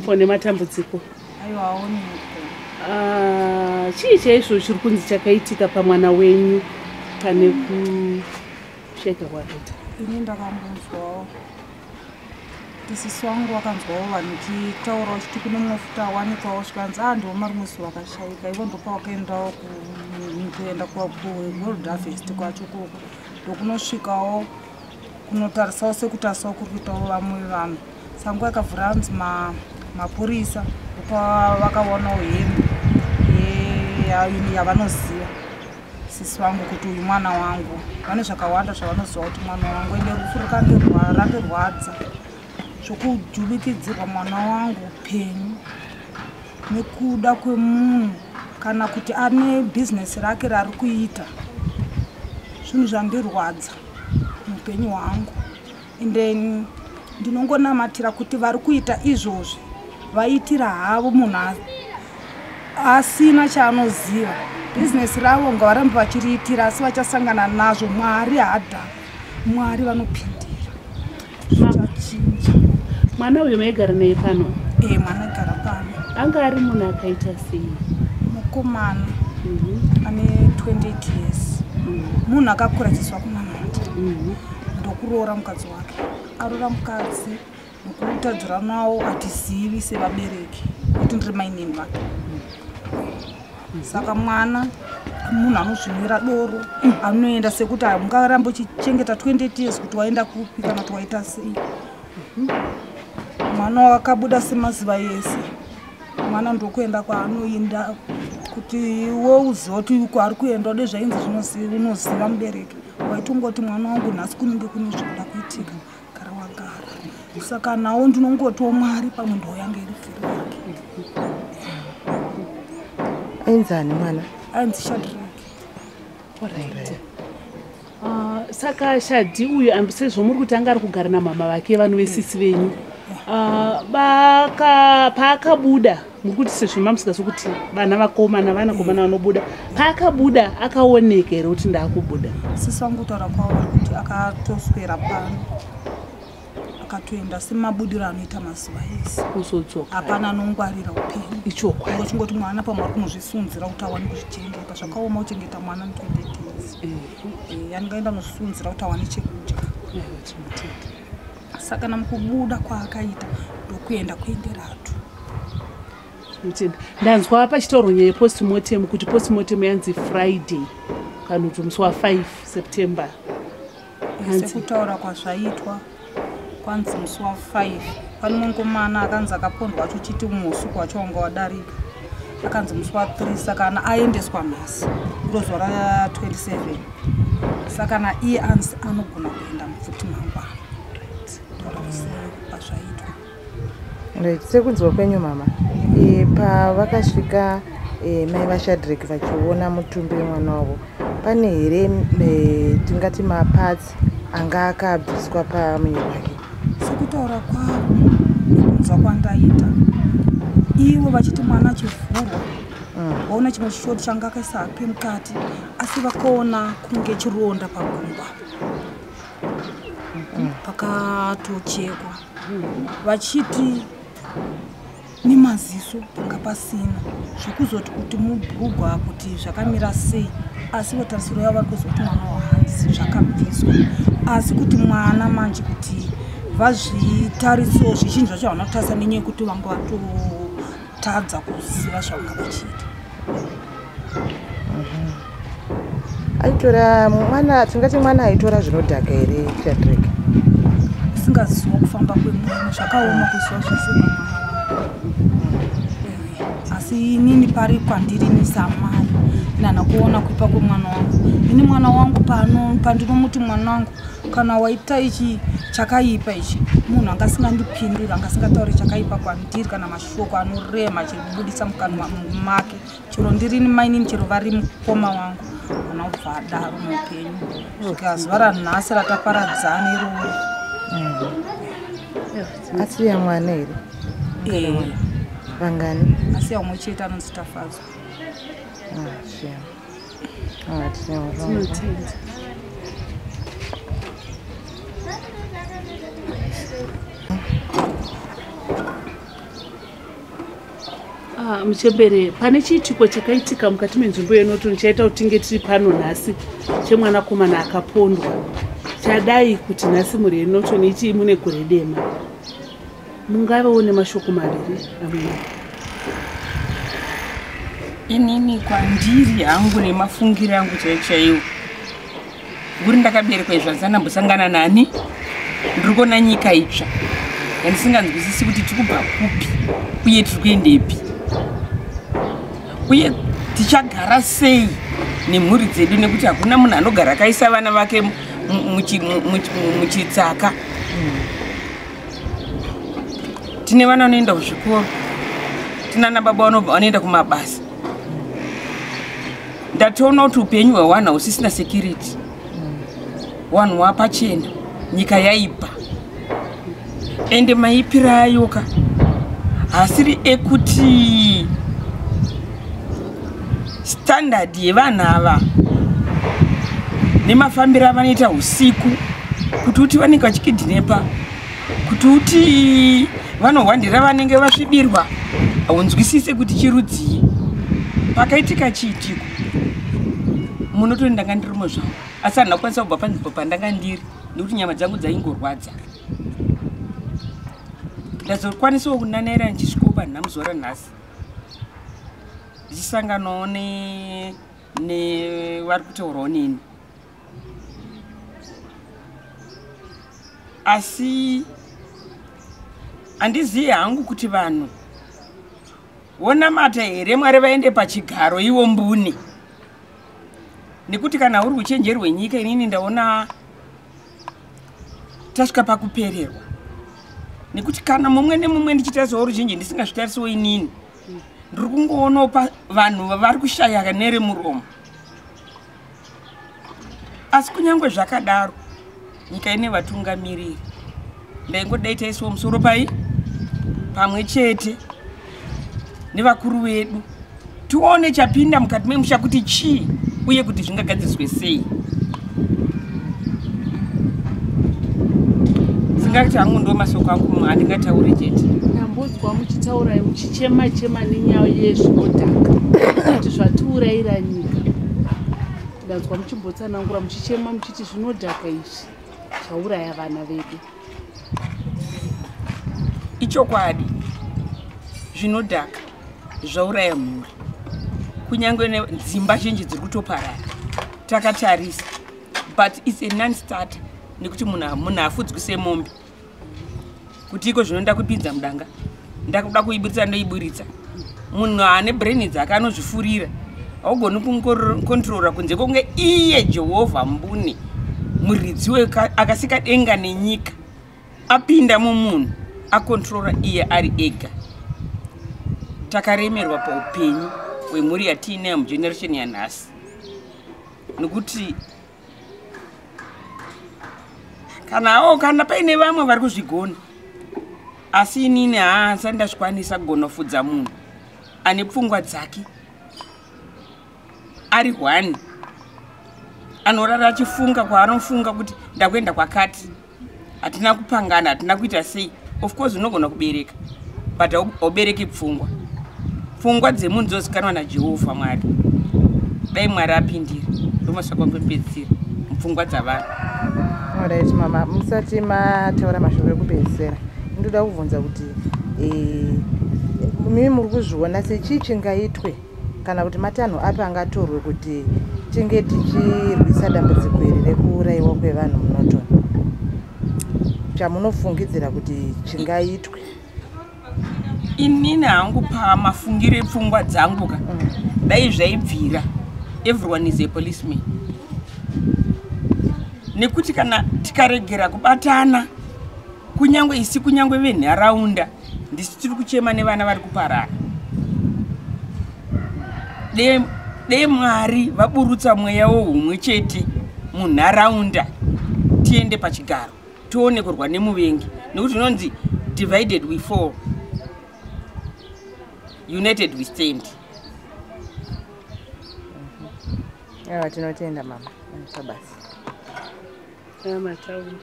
Fone matambudziko. Aiwa oneko. Chii chaizvo chiri kunzi chakaitika pamwana wenyu pane kusheka kwakaita? Ini ndakambonzwawo. Tisisi wangu wakanzwawo vanhu vachitaurawo chiti kune mafuta awanikwawo zvikanzi ndoma rimwe zuva akashaika. Ivo ndopa wakaendawo kuenda kuWorld Harvest kwacho koko. Ndokunosvikawo kunotarisawo sekutarisawo kuri kuitawo vamwe vanhu. Sangu yakavhura hanzi mapurisa vakaonawo hembe yavanoziva sisi vangu kuti uyu mwana wangu. Vane zvakawanda zvavanoziva kuti mwana wangu ende rufu rakandirwadza zvokujuvikidzirwa mwana wangu upenyu nekuda kwemunhu kana kuti ane bhizinesi rake rari kuita. Zvinhu zvandirwadza muupenyu hwangu. Ende ndinongonamatira kuti vari kuita izvozvi vaitira havo munhu asina chaanoziva. Bhizinesi ravo ngavarambe vachiriitira asi vachasangana nazvo. Mwari hadha, Mwari vanopindira. Zvichinja. Mwana uyu maigara naye pano? Mwana agara pano. Anga ari munhu akaita sei? Mukomana ane 28 years. Munhu akakuratiswa kunamata. Ndokuroora mukadzi wake. Aroora mukadzi nokutadzira nawo hatizivi sevabereki kuti ndiri mainini vake. Saka mwana munhu anozvinwira doro anoenda sekuti mungarambo chichengeta 28 years kuti waenda kupi kana kuti waita sei. Mwana wakabuda semazuva yese. Mwana ndokuenda kwaanoenda kuti wouziva kuti uko ari kuenda ode zvainzi unoziva mubereki. Waitongoti mwana wangu nhasi kunenge kune zvinoda kuitika. Gara wagara. Saka nawo ndinongotiwo Mwari pamwe ndoyange iri firi yake. Enzani mwana? Ainzi Shadrack. Alright. Saka Shadi uyu sezvo muri kuti anga ari kugara namama vake vanhu vesisi venyu. Paakabuda mukuti sezvo mamusika sokuti vana vakomana vanobuda. Paakabuda akaoneka here kuti ndaakubuda? Sisi vangu kutaura kwavo vari kuti akatoswera pano akatoenda semabudiro anoita mazuva ese. Kuzodzoka. Hapana anongwarira upenyu. Ichokwadi. Ngochingoti mwana pamwe ari kunozvisunzira kuti awane kuzvichengeta. Zvakaoma kuchengeta mwana ne28 years. Yangaenda nozvisunzira kuti awane chekudya. Saka namukubuda kwaakaita ndokuenda kuenderatu. Ndanzwa pachitaurwa nyaya yepostmortem kuti postmortem yanzi Friday kana kuti musi wa5 September. Sekutaura kwazvaitwa kwanzi musi wa5 pane mukomana akanzi akapondwa wacho chiti muusiku wacho wanga wadarika. Akanzi musi wa3 saka aendeswa nhasi kurozuva ra27. Saka naiye anzi anogona kuenda mupfuti mangwana. Sekunzwa kwenyu mama, pavakasvika mai vaShadrack vachiona mutumbi wemwana wavo, pane here tingati mapatsi anga akabviswa pamuviri wake? Sekutaura kwavo nekunzwa kwandaita ivo vachiti mwana achivhurwa vaona chimwe chishoti changa akaisa hake mukati asi vakaona kunge chironda pagumba pakatochekwa vachiti nemaziso panga pasina zvokuzoti kuti mubhurugwa kuti zvakamira sei asi vatarisiro yavo vari kuzoti mwana wahanzi zvakabviswa asi kuti mwana manje kuti vazvitariso zvizhinji zvacho havana kutarisa nenyaya yekuti vanga vatotadza kuziva zvavanga vachiita. Aitora mwana, tingati mwana aitora zvinodhaka here Shadrack? Singaziva kufamba kwemunhu zvakaoma kuziva zvese asi inini pari kwandiri nisamari nana kuona kuipa kwemwana wangu. Ini mwana wangu pano pandinomuti mwana wangu kana waita ichi chakaipa ichi munhu angasingandipindura angasingatauri chakaipa kwandiri kana mashoko anorema chibudisa mukanwa make chero ndirini mainini chero vari mukoma wangu kana ubva adaro muupenyu svika zuva ranhasi rataparadzana iroro. Asiya mwana here? Vangani? Asiya umwe chete anonzi Tafadzwa. Tinotenda. Muchembere, pane chiitiko chakaitika mukati menzvimbo yenoto chaita kuti tinge tiri pano nhasi chemwanakomana akapondwa. Chadai kuti nhasi muri yenoto nichi mune gore dema. Mungavewo nemashoko maviri amweni. Inini kwandiri hangu nemafungiro angu chaiwo. Nguri ndakaberekwa izvazana mbosangana nani? Ndiri kuona nyika itsva. Yandisinganzwisisi kuti tikubva kupi uye tiri kuendepi. Uye tichagara sei nemhuri dzedu nekuti hakuna munhu anogara akaisa vana vake muchitsaka. Tine vana vanoenda kuzvikoro, tinana baba vanoenda kumabasa. Ndatoona kuti upenyu hwevanhu husisina security. Vanhu vapachena, nyika yaibva. Ende maipira ayoka hasiri ekuti standard yevanhu ava nemafambiro avanoita usiku, kuti uti vanenge vachikidhinepa, kuti uti vanohwandira vanenge vasvibirwa, haunzwisise kuti chirudzii. Pakaitika chiitiko munotoni ndanga ndirimo zvangu, asi handina kukwanisa kubva panzvimbo pandanga ndiri nekuti nyama dzangu dzaingorwadza. Ndazokwanisawo kunanaira nichisvikawo panhamuzora nhasi ndichisanganawo nevari kutaurawo neni. Asi handizivi hangu kuti vanhu vonamata here Mwari vaende pachigaro ivo mbune. Nekuti kana uri uchenjeri hwenyika, inini ndaona tasvika pakupererwa. Nekuti kana mumwe nemumwe ndichitarisawo ruzhinji ndisingasvitarisiwo inini, ndiri kungoonawo vanhu vari kushaya nere muromo. Asi kunyange zvakadaro, nyika ine vatungamiriri. Ndaingodai taiswa musoro pamwe chete nevakuru vedu, tione chapinda mukati memusha kuti chii uye kuti zvingagadziswe sei. Singati hangu ndo masoko angu andingataure chete. Ndambodzwa muchitaura muchichema nenyaya yezvinodhaka kuti zvatiurayira nyika. Ndanzwa muchimbotsanangura muchichema muchiti zvinodhaka izvi zvauraya vana vedu. Ichokwadi, zvinodhaka zvauraya mhuri. Kunyange nedzimba zhinji dziri kutoparara takatarisa, but it's a non-starter. Nekuti munhu afudzwi semombe kuti iko zvinoda kupinza mudanga, ndakuda kuiburitsa ndoiburitsa. Munhu ane brain dzake anozvifurira, haugoni kunkontrola kunze kunge iye Jehovha mbune muridzi akasika denga nenyika apinda mumunhu akontrola iye ari ega. Takaremerwa paupenyu hwemhuri yatiinayo mugeneration yanhasi, nekuti kana paine vamwe vari kuzvigona, asi inini haasati ndazvikwanisa kugona kufudza munhu ane pfungwa dzake ari hwani, anorara achifunga kwaanofunga kuti ndakuenda kwakati, hatina kupangana, hatina kuita sei. Of course unogona kubereka, but haubereki pfungwa. Pfungwa dzemunhu dzozikanwa naJehovha Mwari. Dai Mwari apindira, ndomasvaka kwekupedzisira mupfungwa dzavanhu. Alright mama, musati mataura mashoko ekupedzisira, ndoda kubvunza kuti mimi muri kuzviona sechii chingaitwe kana kuti matanho api angatorwe kuti tinge tichirwisa dambudziko iri rekuurayiwa kwevanhu munotoni? Chamunofungidzira kuti chingaitwe? Inini hangu pamafungiro epfungwa dzangu ka dai zvaibvira everyone is a policeman. Nekuti kana tikaregera kubatana, kunyange isi kunyange venharaunda, ndisi tiri kuchema nevana vari kuparara. Dei Mwari vaburutsa mweya wohumwe chete munharaunda, tiende pachigaro tione kurwa nemuvengi, nekuti unonzi divided we fall, united we stand. Tinotenda mama. Basi. Matauri.